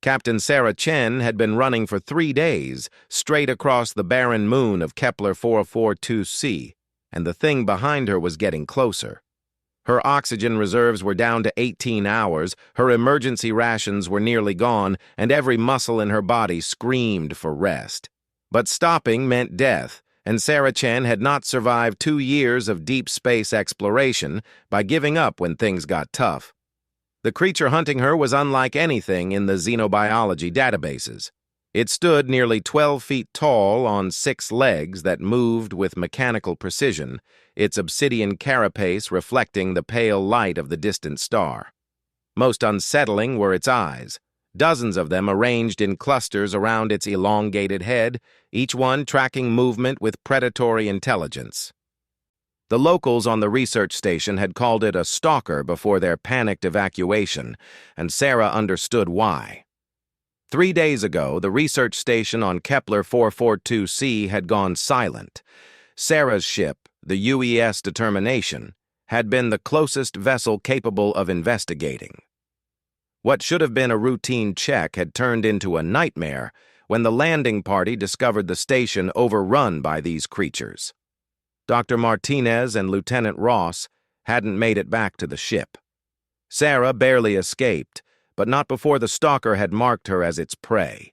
Captain Sarah Chen had been running for 3 days, straight across the barren moon of Kepler 442c, and the thing behind her was getting closer. Her oxygen reserves were down to 18 hours, her emergency rations were nearly gone, and every muscle in her body screamed for rest. But stopping meant death, and Sarah Chen had not survived 2 years of deep space exploration by giving up when things got tough. The creature hunting her was unlike anything in the xenobiology databases. It stood nearly 12 feet tall on 6 legs that moved with mechanical precision, its obsidian carapace reflecting the pale light of the distant star. Most unsettling were its eyes, dozens of them arranged in clusters around its elongated head, each one tracking movement with predatory intelligence. The locals on the research station had called it a stalker before their panicked evacuation, and Sarah understood why. 3 days ago, the research station on Kepler 442c had gone silent. Sarah's ship, the UES Determination, had been the closest vessel capable of investigating. What should have been a routine check had turned into a nightmare when the landing party discovered the station overrun by these creatures. Dr. Martinez and Lieutenant Ross hadn't made it back to the ship. Sarah barely escaped, but not before the stalker had marked her as its prey.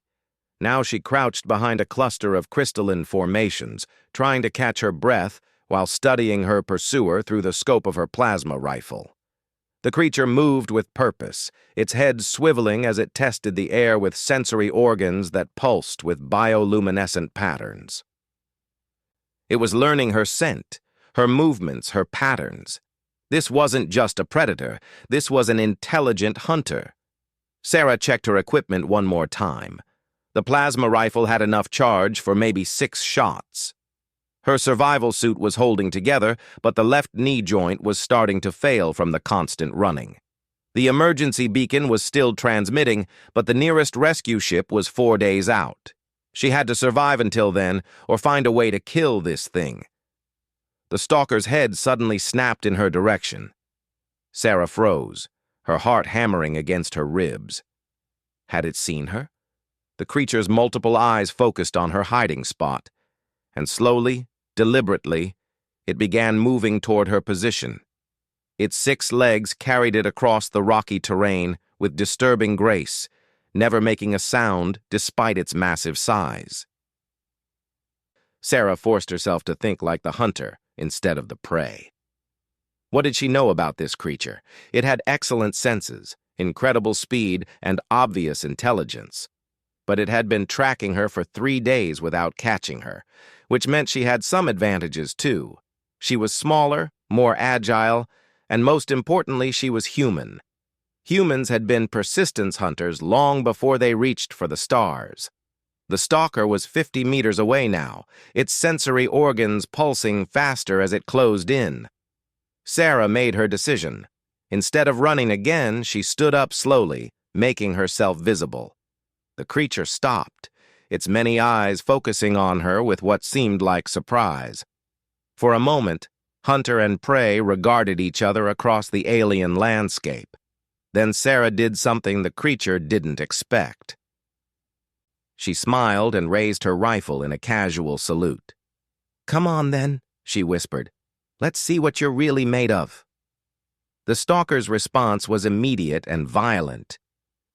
Now she crouched behind a cluster of crystalline formations, trying to catch her breath while studying her pursuer through the scope of her plasma rifle. The creature moved with purpose, its head swiveling as it tested the air with sensory organs that pulsed with bioluminescent patterns. It was learning her scent, her movements, her patterns. This wasn't just a predator, this was an intelligent hunter. Sarah checked her equipment one more time. The plasma rifle had enough charge for maybe 6 shots. Her survival suit was holding together, but the left knee joint was starting to fail from the constant running. The emergency beacon was still transmitting, but the nearest rescue ship was 4 days out. She had to survive until then, or find a way to kill this thing. The stalker's head suddenly snapped in her direction. Sarah froze, her heart hammering against her ribs. Had it seen her? The creature's multiple eyes focused on her hiding spot, and slowly, deliberately, it began moving toward her position. Its 6 legs carried it across the rocky terrain with disturbing grace, never making a sound despite its massive size. Sarah forced herself to think like the hunter instead of the prey. What did she know about this creature? It had excellent senses, incredible speed, and obvious intelligence. But it had been tracking her for 3 days without catching her, which meant she had some advantages too. She was smaller, more agile, and most importantly, she was human. Humans had been persistence hunters long before they reached for the stars. The stalker was 50 meters away now, its sensory organs pulsing faster as it closed in. Sarah made her decision. Instead of running again, she stood up slowly, making herself visible. The creature stopped, its many eyes focusing on her with what seemed like surprise. For a moment, hunter and prey regarded each other across the alien landscape. Then Sarah did something the creature didn't expect. She smiled and raised her rifle in a casual salute. "Come on, then," she whispered. "Let's see what you're really made of." The stalker's response was immediate and violent.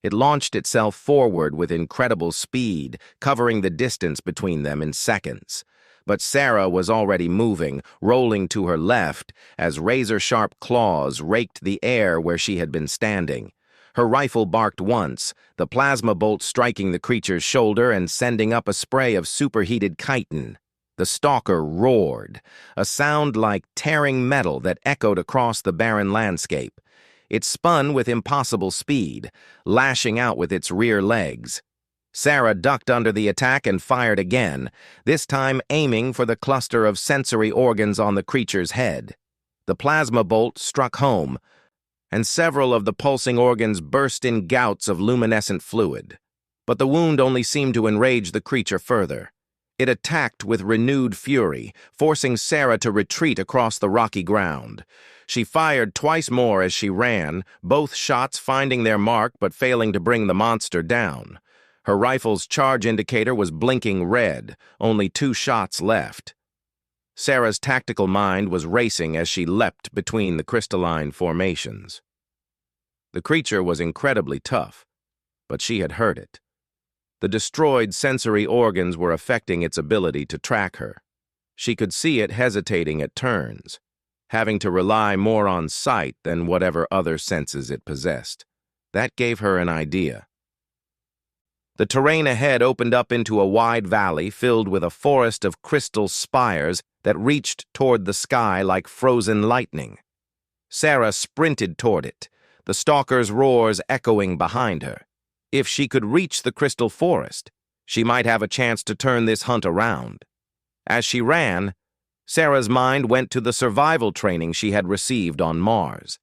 It launched itself forward with incredible speed, covering the distance between them in seconds. But Sarah was already moving, rolling to her left, as razor-sharp claws raked the air where she had been standing. Her rifle barked once, the plasma bolt striking the creature's shoulder and sending up a spray of superheated chitin. The stalker roared, a sound like tearing metal that echoed across the barren landscape. It spun with impossible speed, lashing out with its rear legs. Sarah ducked under the attack and fired again, this time aiming for the cluster of sensory organs on the creature's head. The plasma bolt struck home, and several of the pulsing organs burst in gouts of luminescent fluid. But the wound only seemed to enrage the creature further. It attacked with renewed fury, forcing Sarah to retreat across the rocky ground. She fired twice more as she ran, both shots finding their mark but failing to bring the monster down. Her rifle's charge indicator was blinking red, only 2 shots left. Sarah's tactical mind was racing as she leapt between the crystalline formations. The creature was incredibly tough, but she had heard it. The destroyed sensory organs were affecting its ability to track her. She could see it hesitating at turns, having to rely more on sight than whatever other senses it possessed. That gave her an idea. The terrain ahead opened up into a wide valley filled with a forest of crystal spires that reached toward the sky like frozen lightning. Sarah sprinted toward it, the stalker's roars echoing behind her. If she could reach the crystal forest, she might have a chance to turn this hunt around. As she ran, Sarah's mind went to the survival training she had received on Mars.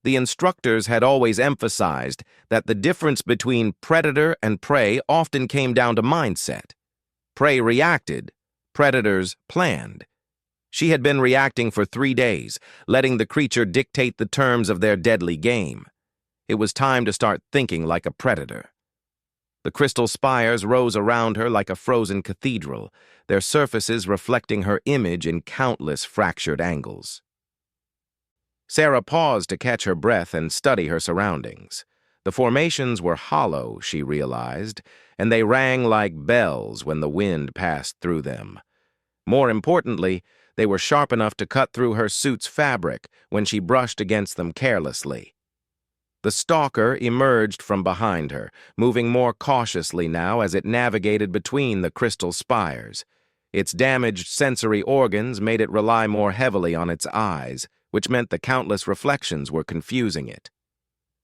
The instructors had always emphasized that the difference between predator and prey often came down to mindset. Prey reacted, predators planned. She had been reacting for 3 days, letting the creature dictate the terms of their deadly game. It was time to start thinking like a predator. The crystal spires rose around her like a frozen cathedral, their surfaces reflecting her image in countless fractured angles. Sarah paused to catch her breath and study her surroundings. The formations were hollow, she realized, and they rang like bells when the wind passed through them. More importantly, they were sharp enough to cut through her suit's fabric when she brushed against them carelessly. The stalker emerged from behind her, moving more cautiously now as it navigated between the crystal spires. Its damaged sensory organs made it rely more heavily on its eyes, which meant the countless reflections were confusing it.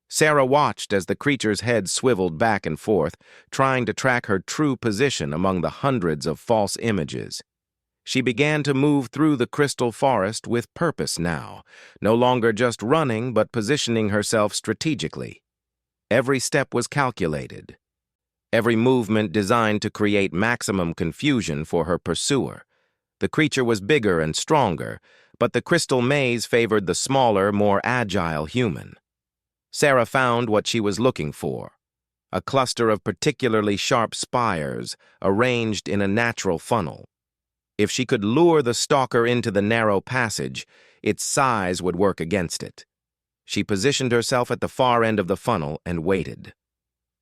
Sarah watched as the creature's head swiveled back and forth, trying to track her true position among the hundreds of false images. She began to move through the crystal forest with purpose now, no longer just running but positioning herself strategically. Every step was calculated, every movement designed to create maximum confusion for her pursuer. The creature was bigger and stronger, but the crystal maze favored the smaller, more agile human. Sarah found what she was looking for, a cluster of particularly sharp spires arranged in a natural funnel. If she could lure the stalker into the narrow passage, its size would work against it. She positioned herself at the far end of the funnel and waited.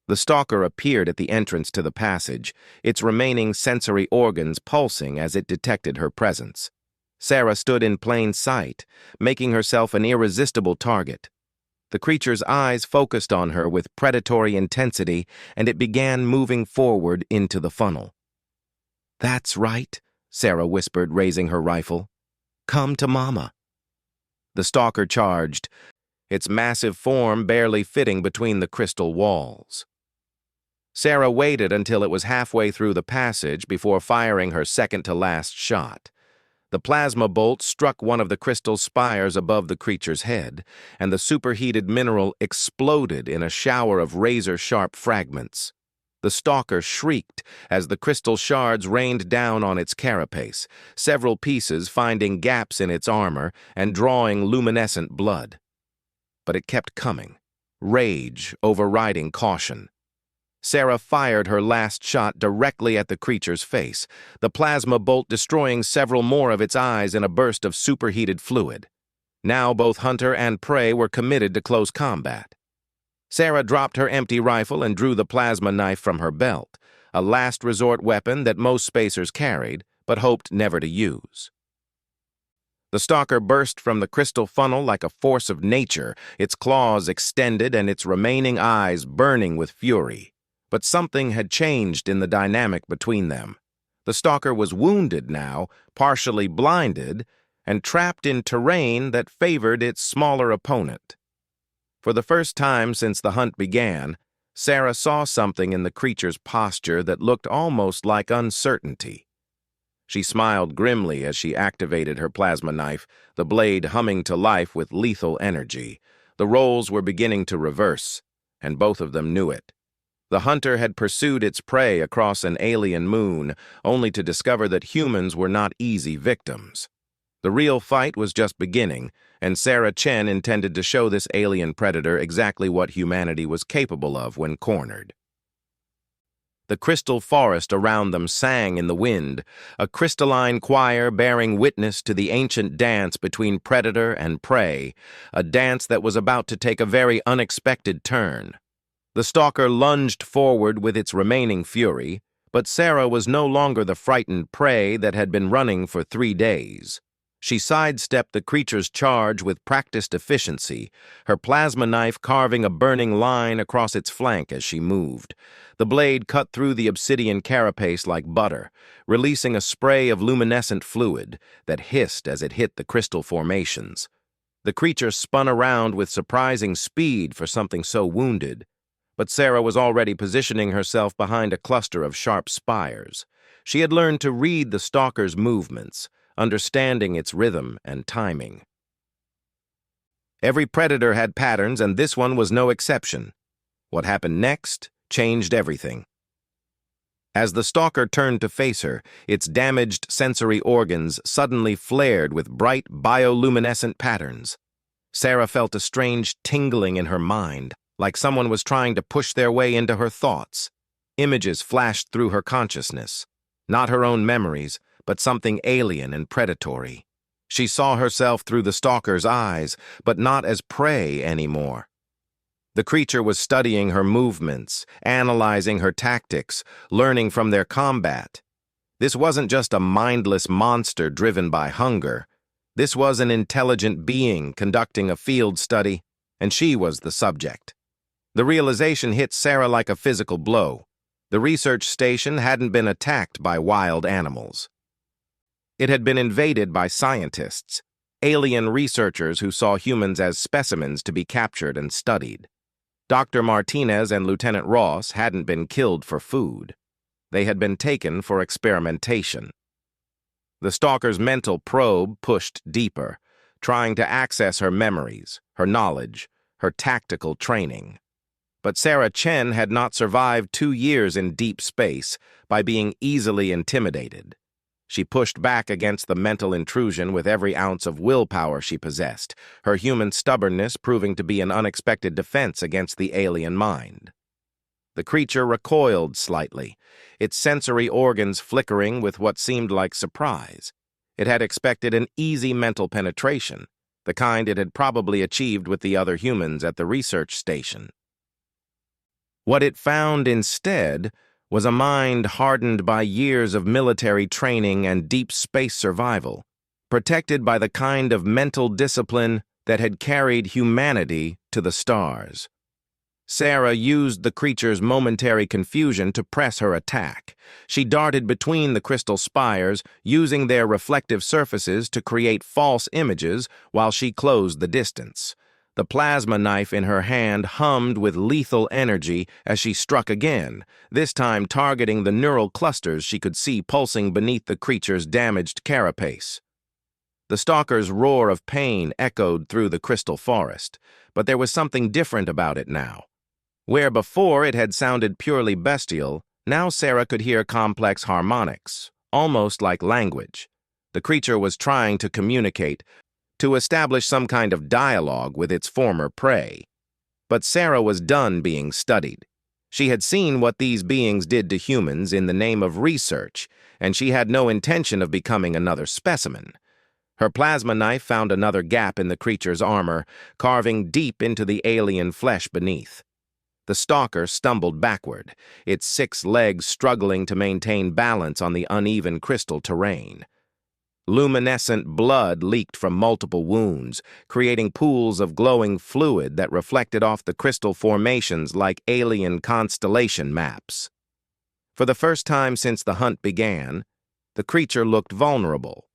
The stalker appeared at the entrance to the passage, its remaining sensory organs pulsing as it detected her presence. Sarah stood in plain sight, making herself an irresistible target. The creature's eyes focused on her with predatory intensity, and it began moving forward into the funnel. "That's right," Sarah whispered, raising her rifle. "Come to Mama." The stalker charged, its massive form barely fitting between the crystal walls. Sarah waited until it was halfway through the passage before firing her second-to-last shot. The plasma bolt struck one of the crystal spires above the creature's head, and the superheated mineral exploded in a shower of razor-sharp fragments. The stalker shrieked as the crystal shards rained down on its carapace, several pieces finding gaps in its armor and drawing luminescent blood. But it kept coming, rage overriding caution. Sarah fired her last shot directly at the creature's face, the plasma bolt destroying several more of its eyes in a burst of superheated fluid. Now both hunter and prey were committed to close combat. Sarah dropped her empty rifle and drew the plasma knife from her belt, a last-resort weapon that most spacers carried, but hoped never to use. The stalker burst from the crystal funnel like a force of nature, its claws extended and its remaining eyes burning with fury. But something had changed in the dynamic between them. The stalker was wounded now, partially blinded, and trapped in terrain that favored its smaller opponent. For the first time since the hunt began, Sarah saw something in the creature's posture that looked almost like uncertainty. She smiled grimly as she activated her plasma knife, the blade humming to life with lethal energy. The roles were beginning to reverse, and both of them knew it. The hunter had pursued its prey across an alien moon, only to discover that humans were not easy victims. The real fight was just beginning, and Sarah Chen intended to show this alien predator exactly what humanity was capable of when cornered. The crystal forest around them sang in the wind, a crystalline choir bearing witness to the ancient dance between predator and prey, a dance that was about to take a very unexpected turn. The stalker lunged forward with its remaining fury, but Sarah was no longer the frightened prey that had been running for 3 days. She sidestepped the creature's charge with practiced efficiency, her plasma knife carving a burning line across its flank as she moved. The blade cut through the obsidian carapace like butter, releasing a spray of luminescent fluid that hissed as it hit the crystal formations. The creature spun around with surprising speed for something so wounded, but Sarah was already positioning herself behind a cluster of sharp spires. She had learned to read the stalker's movements, understanding its rhythm and timing. Every predator had patterns, and this one was no exception. What happened next changed everything. As the stalker turned to face her, its damaged sensory organs suddenly flared with bright bioluminescent patterns. Sarah felt a strange tingling in her mind, like someone was trying to push their way into her thoughts. Images flashed through her consciousness, not her own memories, but something alien and predatory. She saw herself through the stalker's eyes, but not as prey anymore. The creature was studying her movements, analyzing her tactics, learning from their combat. This wasn't just a mindless monster driven by hunger. This was an intelligent being conducting a field study, and she was the subject. The realization hit Sarah like a physical blow. The research station hadn't been attacked by wild animals. It had been invaded by scientists, alien researchers who saw humans as specimens to be captured and studied. Dr. Martinez and Lieutenant Ross hadn't been killed for food. They had been taken for experimentation. The stalker's mental probe pushed deeper, trying to access her memories, her knowledge, her tactical training. But Sarah Chen had not survived 2 years in deep space by being easily intimidated. She pushed back against the mental intrusion with every ounce of willpower she possessed, her human stubbornness proving to be an unexpected defense against the alien mind. The creature recoiled slightly, its sensory organs flickering with what seemed like surprise. It had expected an easy mental penetration, the kind it had probably achieved with the other humans at the research station. What it found instead was a mind hardened by years of military training and deep space survival, protected by the kind of mental discipline that had carried humanity to the stars. Sarah used the creature's momentary confusion to press her attack. She darted between the crystal spires, using their reflective surfaces to create false images while she closed the distance. The plasma knife in her hand hummed with lethal energy as she struck again, this time targeting the neural clusters she could see pulsing beneath the creature's damaged carapace. The stalker's roar of pain echoed through the crystal forest, but there was something different about it now. Where before it had sounded purely bestial, now Sarah could hear complex harmonics, almost like language. The creature was trying to communicate, to establish some kind of dialogue with its former prey. But Sarah was done being studied. She had seen what these beings did to humans in the name of research, and she had no intention of becoming another specimen. Her plasma knife found another gap in the creature's armor, carving deep into the alien flesh beneath. The stalker stumbled backward, its 6 legs struggling to maintain balance on the uneven crystal terrain. Luminescent blood leaked from multiple wounds, creating pools of glowing fluid that reflected off the crystal formations like alien constellation maps. For the first time since the hunt began, the creature looked vulnerable.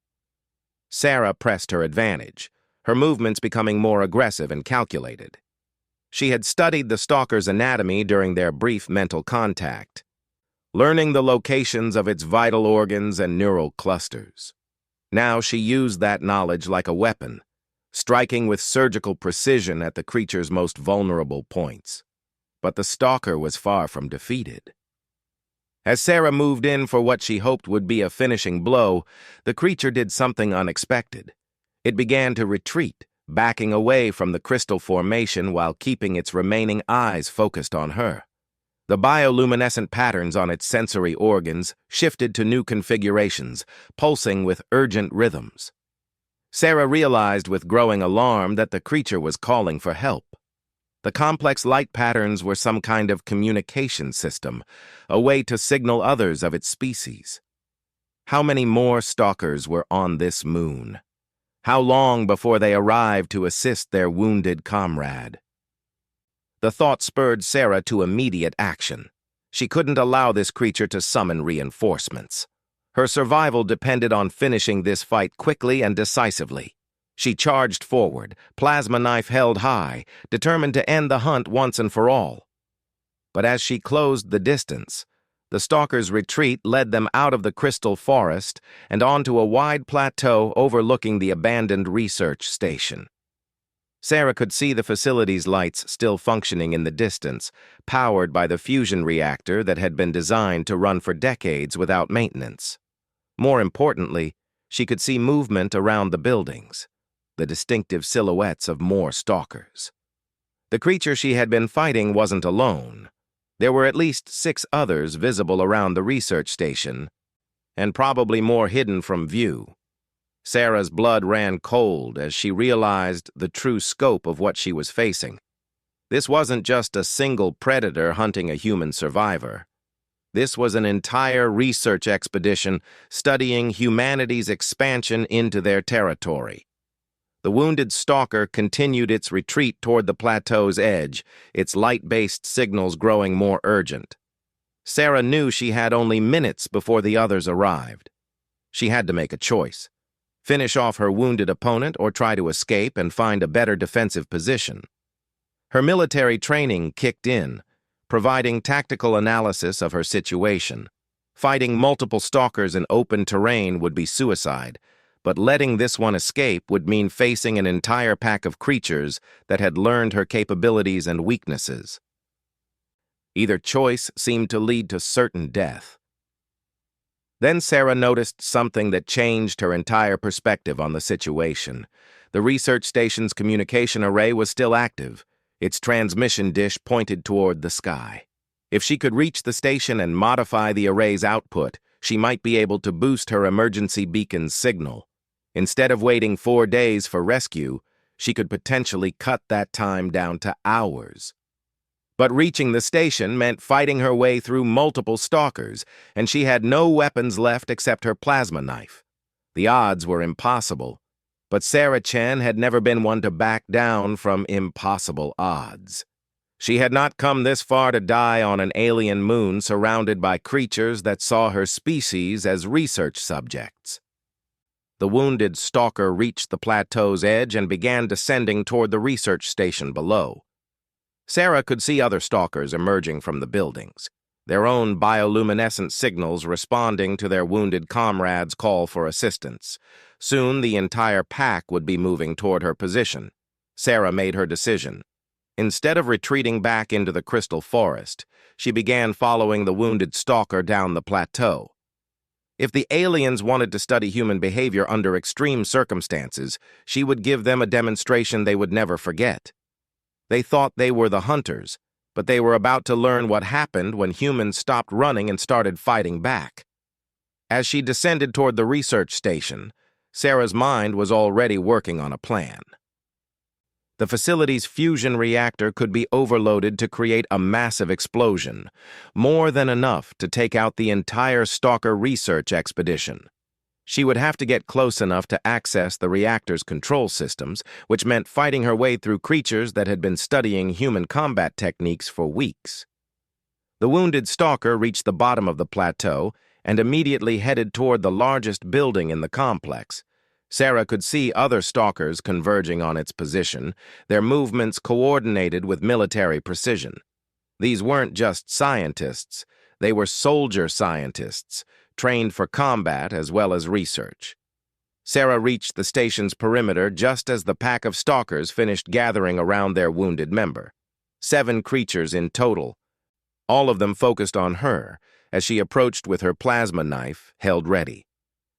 Sarah pressed her advantage, her movements becoming more aggressive and calculated. She had studied the stalker's anatomy during their brief mental contact, learning the locations of its vital organs and neural clusters. Now she used that knowledge like a weapon, striking with surgical precision at the creature's most vulnerable points. But the stalker was far from defeated. As Sarah moved in for what she hoped would be a finishing blow, the creature did something unexpected. It began to retreat, backing away from the crystal formation while keeping its remaining eyes focused on her. The bioluminescent patterns on its sensory organs shifted to new configurations, pulsing with urgent rhythms. Sarah realized with growing alarm that the creature was calling for help. The complex light patterns were some kind of communication system, a way to signal others of its species. How many more stalkers were on this moon? How long before they arrived to assist their wounded comrade? The thought spurred Sarah to immediate action. She couldn't allow this creature to summon reinforcements. Her survival depended on finishing this fight quickly and decisively. She charged forward, plasma knife held high, determined to end the hunt once and for all. But as she closed the distance, the stalker's retreat led them out of the crystal forest and onto a wide plateau overlooking the abandoned research station. Sarah could see the facility's lights still functioning in the distance, powered by the fusion reactor that had been designed to run for decades without maintenance. More importantly, she could see movement around the buildings, the distinctive silhouettes of more stalkers. The creature she had been fighting wasn't alone. There were at least 6 others visible around the research station, and probably more hidden from view. Sarah's blood ran cold as she realized the true scope of what she was facing. This wasn't just a single predator hunting a human survivor. This was an entire research expedition studying humanity's expansion into their territory. The wounded stalker continued its retreat toward the plateau's edge, its light-based signals growing more urgent. Sarah knew she had only minutes before the others arrived. She had to make a choice: finish off her wounded opponent or try to escape and find a better defensive position. Her military training kicked in, providing tactical analysis of her situation. Fighting multiple stalkers in open terrain would be suicide, but letting this one escape would mean facing an entire pack of creatures that had learned her capabilities and weaknesses. Either choice seemed to lead to certain death. Then Sarah noticed something that changed her entire perspective on the situation. The research station's communication array was still active. Its transmission dish pointed toward the sky. If she could reach the station and modify the array's output, she might be able to boost her emergency beacon's signal. Instead of waiting 4 days for rescue, she could potentially cut that time down to hours. But reaching the station meant fighting her way through multiple stalkers, and she had no weapons left except her plasma knife. The odds were impossible, but Sarah Chen had never been one to back down from impossible odds. She had not come this far to die on an alien moon surrounded by creatures that saw her species as research subjects. The wounded stalker reached the plateau's edge and began descending toward the research station below. Sarah could see other stalkers emerging from the buildings, their own bioluminescent signals responding to their wounded comrades' call for assistance. Soon the entire pack would be moving toward her position. Sarah made her decision. Instead of retreating back into the crystal forest, she began following the wounded stalker down the plateau. If the aliens wanted to study human behavior under extreme circumstances, she would give them a demonstration they would never forget. They thought they were the hunters, but they were about to learn what happened when humans stopped running and started fighting back. As she descended toward the research station, Sarah's mind was already working on a plan. The facility's fusion reactor could be overloaded to create a massive explosion, more than enough to take out the entire stalker research expedition. She would have to get close enough to access the reactor's control systems, which meant fighting her way through creatures that had been studying human combat techniques for weeks. The wounded stalker reached the bottom of the plateau and immediately headed toward the largest building in the complex. Sarah could see other stalkers converging on its position, their movements coordinated with military precision. These weren't just scientists, they were soldier scientists, trained for combat as well as research. Sarah reached the station's perimeter just as the pack of stalkers finished gathering around their wounded member. 7 creatures in total, all of them focused on her as she approached with her plasma knife held ready.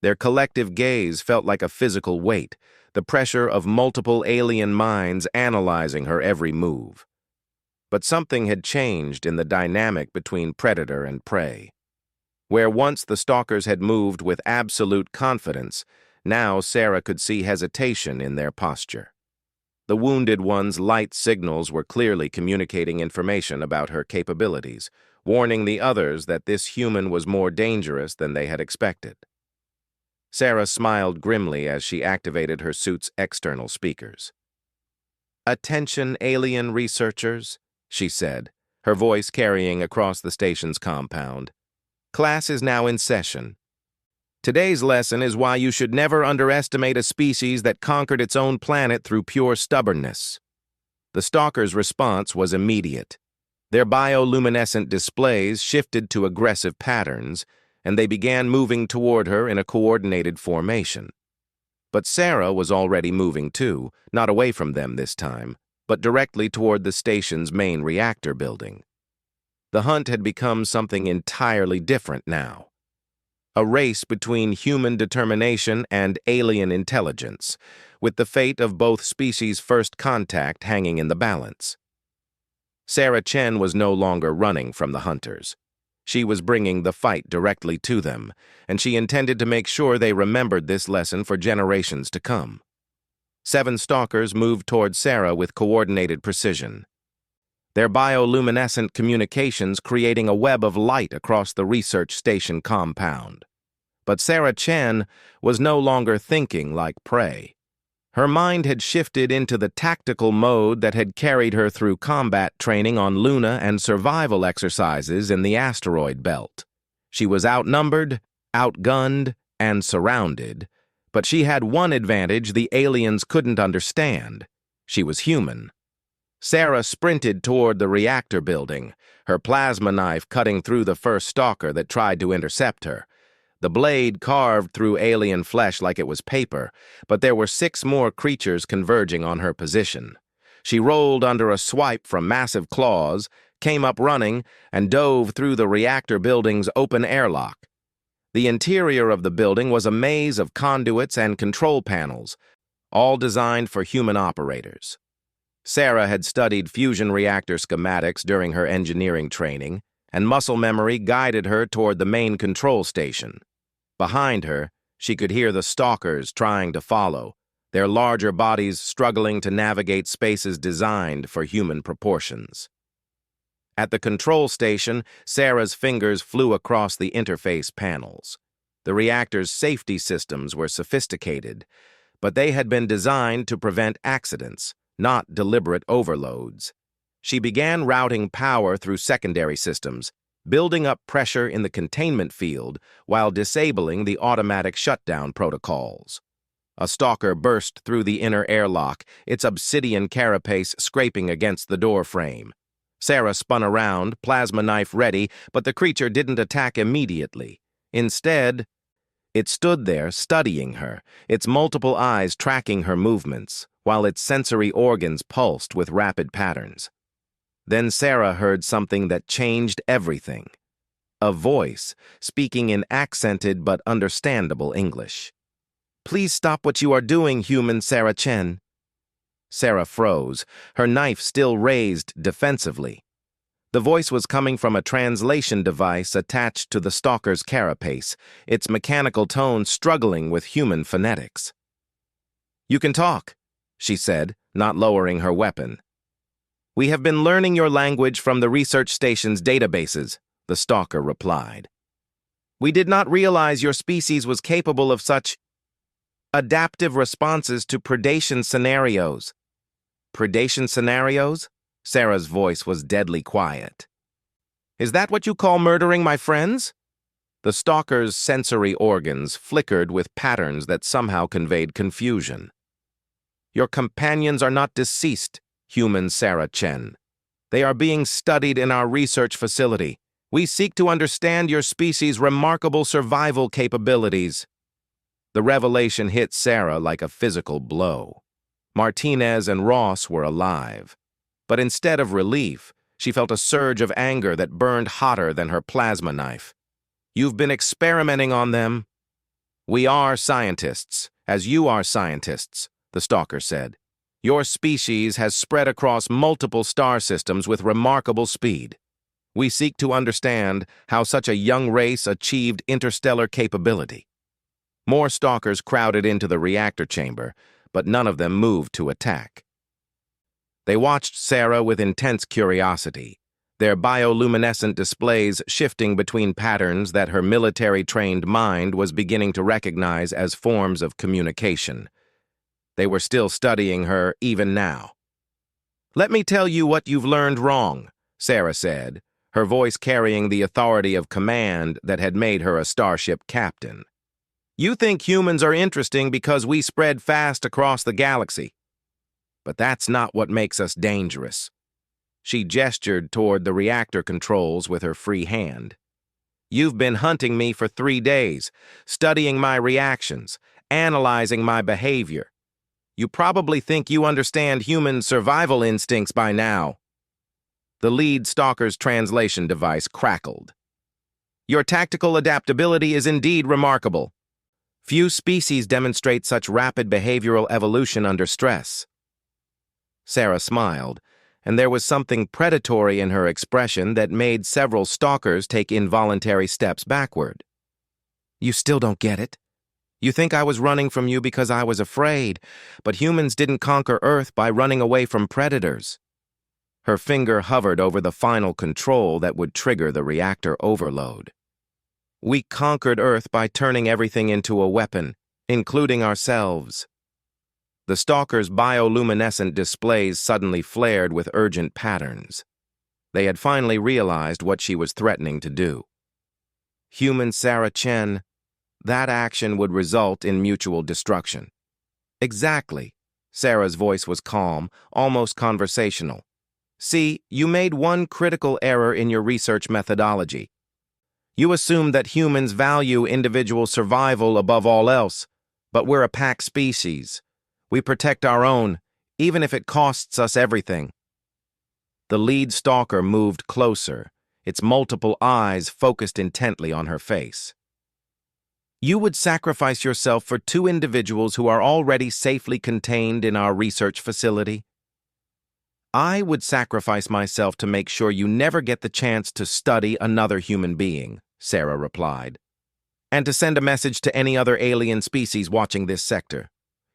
Their collective gaze felt like a physical weight, the pressure of multiple alien minds analyzing her every move. But something had changed in the dynamic between predator and prey. Where once the stalkers had moved with absolute confidence, now Sarah could see hesitation in their posture. The wounded one's light signals were clearly communicating information about her capabilities, warning the others that this human was more dangerous than they had expected. Sarah smiled grimly as she activated her suit's external speakers. "Attention, alien researchers," she said, her voice carrying across the station's compound. "Class is now in session. Today's lesson is why you should never underestimate a species that conquered its own planet through pure stubbornness." The stalkers' response was immediate. Their bioluminescent displays shifted to aggressive patterns, and they began moving toward her in a coordinated formation. But Sarah was already moving too, not away from them this time, but directly toward the station's main reactor building. The hunt had become something entirely different now. A race between human determination and alien intelligence, with the fate of both species' first contact hanging in the balance. Sarah Chen was no longer running from the hunters. She was bringing the fight directly to them, and she intended to make sure they remembered this lesson for generations to come. 7 stalkers moved toward Sarah with coordinated precision, their bioluminescent communications creating a web of light across the research station compound. But Sarah Chen was no longer thinking like prey. Her mind had shifted into the tactical mode that had carried her through combat training on Luna and survival exercises in the asteroid belt. She was outnumbered, outgunned, and surrounded, but she had one advantage the aliens couldn't understand. She was human. Sarah sprinted toward the reactor building, her plasma knife cutting through the first stalker that tried to intercept her. The blade carved through alien flesh like it was paper, but there were 6 more creatures converging on her position. She rolled under a swipe from massive claws, came up running, and dove through the reactor building's open airlock. The interior of the building was a maze of conduits and control panels, all designed for human operators. Sarah had studied fusion reactor schematics during her engineering training, and muscle memory guided her toward the main control station. Behind her, she could hear the stalkers trying to follow, their larger bodies struggling to navigate spaces designed for human proportions. At the control station, Sarah's fingers flew across the interface panels. The reactor's safety systems were sophisticated, but they had been designed to prevent accidents, not deliberate overloads. She began routing power through secondary systems, building up pressure in the containment field while disabling the automatic shutdown protocols. A stalker burst through the inner airlock, its obsidian carapace scraping against the door frame. Sarah spun around, plasma knife ready, but the creature didn't attack immediately. Instead, it stood there studying her, its multiple eyes tracking her movements, while its sensory organs pulsed with rapid patterns. Then Sarah heard something that changed everything. A voice, speaking in accented but understandable English. "Please stop what you are doing, human Sarah Chen." Sarah froze, her knife still raised defensively. The voice was coming from a translation device attached to the stalker's carapace, its mechanical tone struggling with human phonetics. "You can talk," she said, not lowering her weapon. "We have been learning your language from the research station's databases," the stalker replied. "We did not realize your species was capable of such adaptive responses to predation scenarios." "Predation scenarios?" Sarah's voice was deadly quiet. "Is that what you call murdering my friends?" The stalker's sensory organs flickered with patterns that somehow conveyed confusion. "Your companions are not deceased, human Sarah Chen. They are being studied in our research facility. We seek to understand your species' remarkable survival capabilities." The revelation hit Sarah like a physical blow. Martinez and Ross were alive. But instead of relief, she felt a surge of anger that burned hotter than her plasma knife. "You've been experimenting on them." "We are scientists, as you are scientists," the stalker said. "Your species has spread across multiple star systems with remarkable speed. We seek to understand how such a young race achieved interstellar capability." More stalkers crowded into the reactor chamber, but none of them moved to attack. They watched Sarah with intense curiosity, their bioluminescent displays shifting between patterns that her military-trained mind was beginning to recognize as forms of communication. They were still studying her even now. "Let me tell you what you've learned wrong," Sarah said, her voice carrying the authority of command that had made her a starship captain. "You think humans are interesting because we spread fast across the galaxy. But that's not what makes us dangerous." She gestured toward the reactor controls with her free hand. "You've been hunting me for 3 days, studying my reactions, analyzing my behavior. You probably think you understand human survival instincts by now." The lead stalker's translation device crackled. "Your tactical adaptability is indeed remarkable. Few species demonstrate such rapid behavioral evolution under stress." Sarah smiled, and there was something predatory in her expression that made several stalkers take involuntary steps backward. "You still don't get it. You think I was running from you because I was afraid, but humans didn't conquer Earth by running away from predators." Her finger hovered over the final control that would trigger the reactor overload. "We conquered Earth by turning everything into a weapon, including ourselves." The stalker's bioluminescent displays suddenly flared with urgent patterns. They had finally realized what she was threatening to do. "Human Sarah Chen, that action would result in mutual destruction." "Exactly." Sarah's voice was calm, almost conversational. "See, you made one critical error in your research methodology. You assume that humans value individual survival above all else, but we're a pack species. We protect our own, even if it costs us everything." The lead stalker moved closer, its multiple eyes focused intently on her face. "You would sacrifice yourself for 2 individuals who are already safely contained in our research facility?" "I would sacrifice myself to make sure you never get the chance to study another human being," Sarah replied, "and to send a message to any other alien species watching this sector.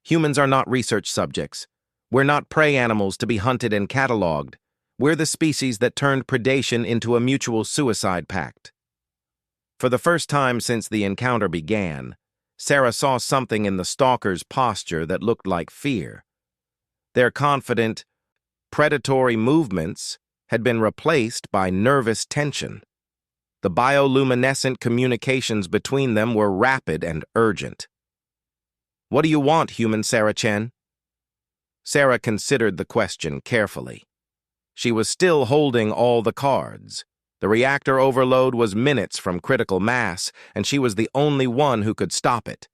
Humans are not research subjects. We're not prey animals to be hunted and cataloged. We're the species that turned predation into a mutual suicide pact." For the first time since the encounter began, Sarah saw something in the stalker's posture that looked like fear. Their confident, predatory movements had been replaced by nervous tension. The bioluminescent communications between them were rapid and urgent. "What do you want, human Sarah Chen?" Sarah considered the question carefully. She was still holding all the cards. The reactor overload was minutes from critical mass, and she was the only one who could stop it.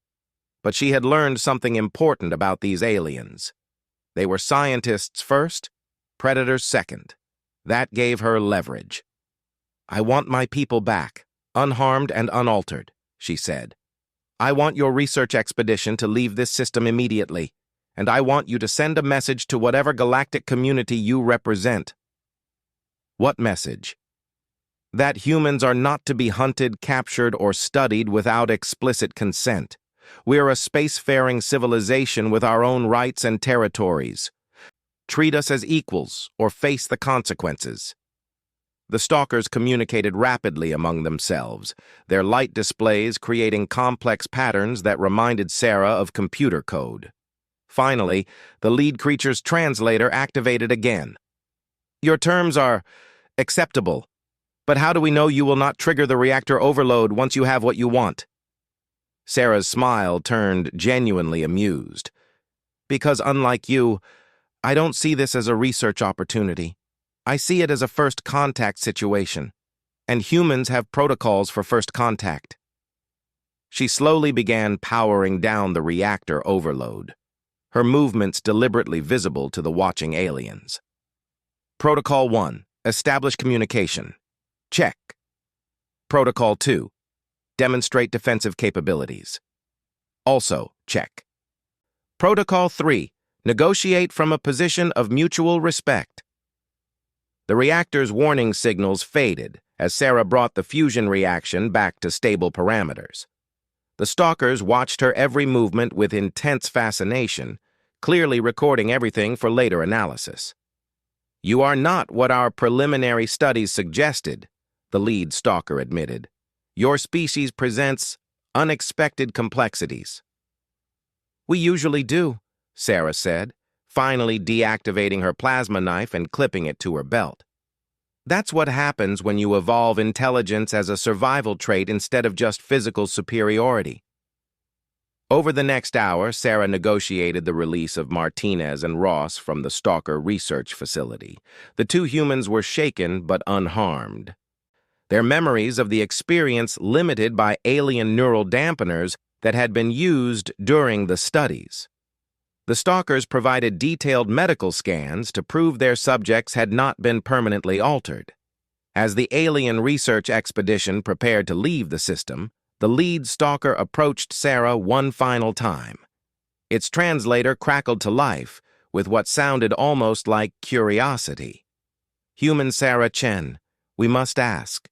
But she had learned something important about these aliens. They were scientists first, predators second. That gave her leverage. "I want my people back, unharmed and unaltered," she said. "I want your research expedition to leave this system immediately, and I want you to send a message to whatever galactic community you represent." "What message?" "That humans are not to be hunted, captured, or studied without explicit consent. We're a spacefaring civilization with our own rights and territories. Treat us as equals or face the consequences." The stalkers communicated rapidly among themselves, their light displays creating complex patterns that reminded Sarah of computer code. Finally, the lead creature's translator activated again. "Your terms are acceptable, but how do we know you will not trigger the reactor overload once you have what you want?" Sarah's smile turned genuinely amused. "Because unlike you, I don't see this as a research opportunity. I see it as a first contact situation, and humans have protocols for first contact." She slowly began powering down the reactor overload, her movements deliberately visible to the watching aliens. Protocol 1. Establish communication. Check. Protocol 2. Demonstrate defensive capabilities. Also, check. Protocol 3. Negotiate from a position of mutual respect. The reactor's warning signals faded as Sarah brought the fusion reaction back to stable parameters. The stalkers watched her every movement with intense fascination, clearly recording everything for later analysis. "You are not what our preliminary studies suggested," the lead stalker admitted. "Your species presents unexpected complexities." "We usually do," Sarah said, finally deactivating her plasma knife and clipping it to her belt. "That's what happens when you evolve intelligence as a survival trait instead of just physical superiority." Over the next hour, Sarah negotiated the release of Martinez and Ross from the Stalker research facility. The two humans were shaken but unharmed. Their memories of the experience limited by alien neural dampeners that had been used during the studies. The stalkers provided detailed medical scans to prove their subjects had not been permanently altered. As the alien research expedition prepared to leave the system, the lead stalker approached Sarah one final time. Its translator crackled to life with what sounded almost like curiosity. "Human Sarah Chen, we must ask,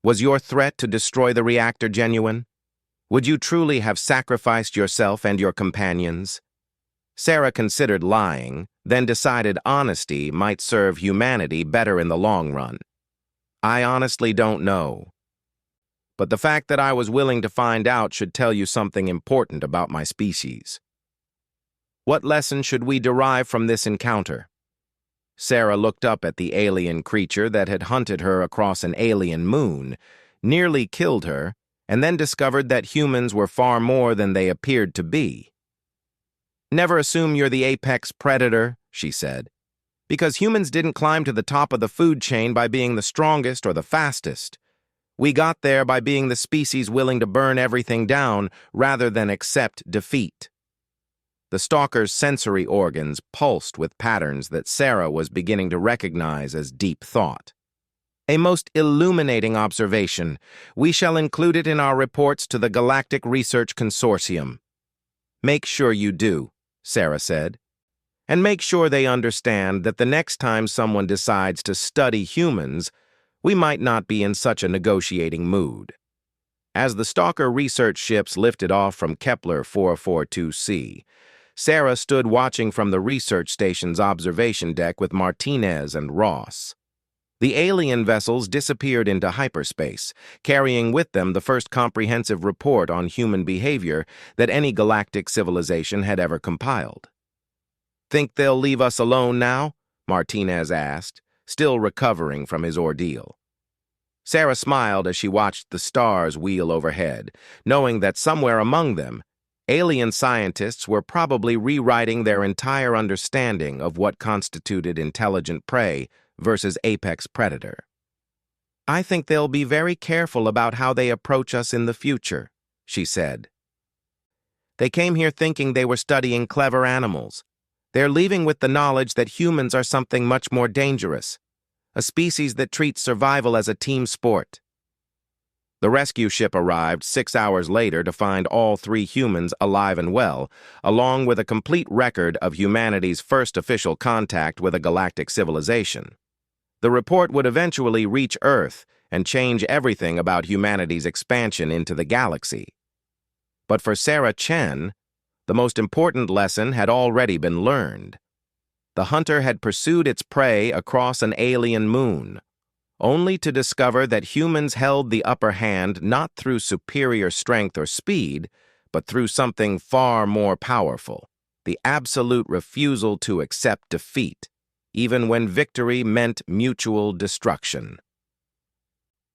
was your threat to destroy the reactor genuine? Would you truly have sacrificed yourself and your companions?" Sarah considered lying, then decided honesty might serve humanity better in the long run. "I honestly don't know. But the fact that I was willing to find out should tell you something important about my species. What lesson should we derive from this encounter?" Sarah looked up at the alien creature that had hunted her across an alien moon, nearly killed her, and then discovered that humans were far more than they appeared to be. "Never assume you're the apex predator," she said, "because humans didn't climb to the top of the food chain by being the strongest or the fastest. We got there by being the species willing to burn everything down rather than accept defeat." The stalker's sensory organs pulsed with patterns that Sarah was beginning to recognize as deep thought. "A most illuminating observation. We shall include it in our reports to the Galactic Research Consortium." "Make sure you do," Sarah said. "And make sure they understand that the next time someone decides to study humans, we might not be in such a negotiating mood." As the Stalker research ships lifted off from Kepler 442c, Sarah stood watching from the research station's observation deck with Martinez and Ross. The alien vessels disappeared into hyperspace, carrying with them the first comprehensive report on human behavior that any galactic civilization had ever compiled. "Think they'll leave us alone now?" Martinez asked, still recovering from his ordeal. Sarah smiled as she watched the stars wheel overhead, knowing that somewhere among them, alien scientists were probably rewriting their entire understanding of what constituted intelligent prey versus apex predator. "I think they'll be very careful about how they approach us in the future," she said. "They came here thinking they were studying clever animals. They're leaving with the knowledge that humans are something much more dangerous, a species that treats survival as a team sport." The rescue ship arrived 6 hours later to find all 3 humans alive and well, along with a complete record of humanity's first official contact with a galactic civilization. The report would eventually reach Earth and change everything about humanity's expansion into the galaxy. But for Sarah Chen, the most important lesson had already been learned. The hunter had pursued its prey across an alien moon, only to discover that humans held the upper hand not through superior strength or speed, but through something far more powerful: the absolute refusal to accept defeat, even when victory meant mutual destruction.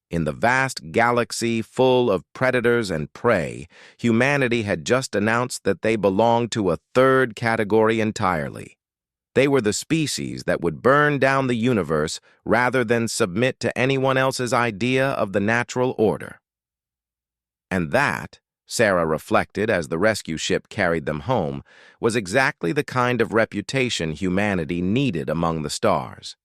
In the vast galaxy full of predators and prey, humanity had just announced that they belonged to a third category entirely. They were the species that would burn down the universe rather than submit to anyone else's idea of the natural order. And that, Sarah reflected as the rescue ship carried them home, was exactly the kind of reputation humanity needed among the stars.